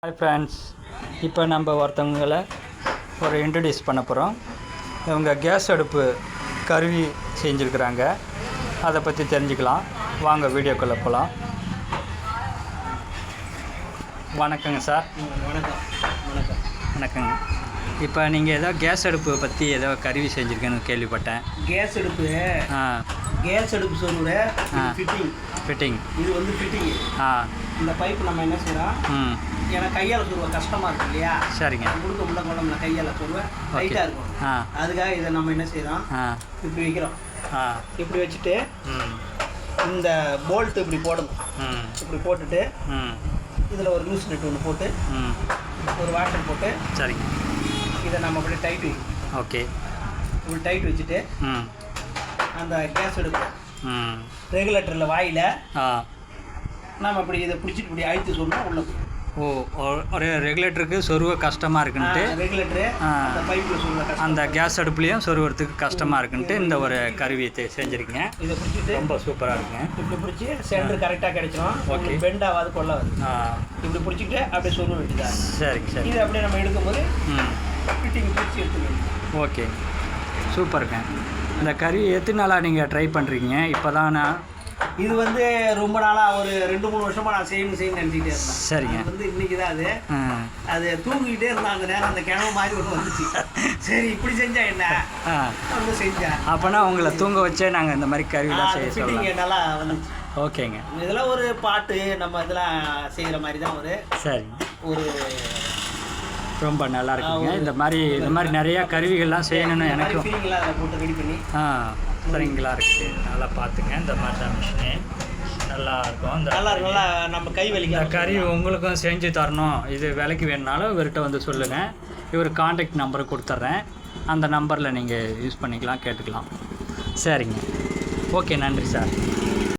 Hi friends, இப்போ நம்ம ஒருத்தவங்களை ஒரு இன்ட்ரடியூஸ் பண்ண போகிறோம். இவங்க கேஸ் அடுப்பு கருவி செஞ்சுருக்குறாங்க. அதை பற்றி தெரிஞ்சுக்கலாம். வாங்க வீடியோக்குள்ளே போகலாம். வணக்கங்க சார். வணக்கம். வணக்கம். வணக்கங்க. இப்போ நீங்கள் ஏதோ கேஸ் அடுப்பு பற்றி ஏதோ கருவி செஞ்சுருக்கேன்னு கேள்விப்பட்டேன். கேஸ் அடுப்பு கேஸ் அடுப்பு சொல்லுற ஃபிட்டிங் இது வந்து ஃபிட்டிங். இந்த பைப்பு நம்ம என்ன செய்கிறோம், ஏன்னா கையால் சொல்லுவேன் கஷ்டமாக இருக்கும் இல்லையா? சரிங்க. முழுக்க முள்ள குழம்புல கையால் சொல்லுவேன் டைட்டாக இருக்கும். அதுக்காக இதை நம்ம என்ன செய்கிறோம், இப்படி வைக்கிறோம். இப்படி வச்சுட்டு இந்த போல்ட்டு இப்படி போடணும். இப்படி போட்டுட்டு இதில் ஒரு லூஸ் நெட் ஒன்று போட்டு ஒரு வாட்டர் போட்டு சரிங்க இதை நம்ம அப்படியே டைட் வைக்கணும். ஓகே. இப்படி டைட் வச்சுட்டு அந்த கேஸ் அடுப்பு ரெகுலேட்டரில் வாயில் நம்ம இப்படி இதை பிடிச்சிட்டு இப்படி அழுத்தி சொன்னால் உள்ள ஒரு ரெகுலேட்டருக்கு சொருவ கஷ்டமாக இருக்குன்ட்டு ரெகுலேட்டரு அந்த பைப்பில் சொல்லுற அந்த கேஸ் அடுப்புலேயும் சொருவறதுக்கு கஷ்டமாக இருக்குன்ட்டு இந்த ஒரு கருவி செஞ்சுருக்கீங்க. இதை பிடிச்சிட்டு ரொம்ப சூப்பராக இருக்குங்க. இப்படி பிடிச்சி சென்டர் கரெக்டாக கிடைச்சிடும். ஓகே. பெண்ட் ஆகாது கொள்ளாது. இப்படி பிடிச்சிக்கிட்டு அப்படியே சொல்ல வேண்டியதா. சரிங்க சரி. இது அப்படியே நம்ம எடுக்கும்போது ஃபிட்டிங் பிடிச்சி எடுத்துக்கணும். ஓகே, சூப்பருங்க. இந்த கருவி எத்தனை நாளாக நீங்கள் ட்ரை பண்ணுறீங்க? இப்போ தான் இது வந்து ரொம்ப நாளாக ஒரு 2-3 வருஷமாக நான் செய்யணும்னு நினச்சிக்கிட்டே இருந்தேன். சரிங்க. வந்து இன்றைக்கி தான் அது தூங்கிக்கிட்டே இருந்தேன். அந்த நேரம் அந்த கிணவு மாதிரி ஒன்று வந்துச்சு. சரி இப்படி செஞ்சா என்ன வந்து செஞ்சேன். அப்போனா உங்களை தூங்க வச்சே நாங்கள் இந்த மாதிரி கருவிலாம் செய்ய சொல்லலாம். நல்லா வந்துச்சு. ஓகேங்க. இதெல்லாம் ஒரு பாட்டு நம்ம இதெல்லாம் செய்கிற மாதிரி தான் சரி ஒரு ரொம்ப நல்லா இருக்குங்க. இந்த மாதிரி நிறையா கருவிகள்லாம் செய்யணும்னு எனக்கும் அதை போட்டு ரெடி பண்ணி சரிங்களா இருக்குது. நல்லா பார்த்துங்க. இந்த மாதிரி தான் மிஷினு நல்லா இருக்கும். நல்லா நம்ம கை வலிக்க இந்த கருவி உங்களுக்கும் செஞ்சு தரணும், இது விலைக்கு வேணுனாலும் இவர்கிட்ட வந்து சொல்லுங்கள். இவர் காண்டாக்ட் நம்பரை கொடுத்துட்றேன். அந்த நம்பரில் நீங்கள் யூஸ் பண்ணிக்கலாம், கேட்டுக்கலாம். சரிங்க. ஓகே, நன்றி சார்.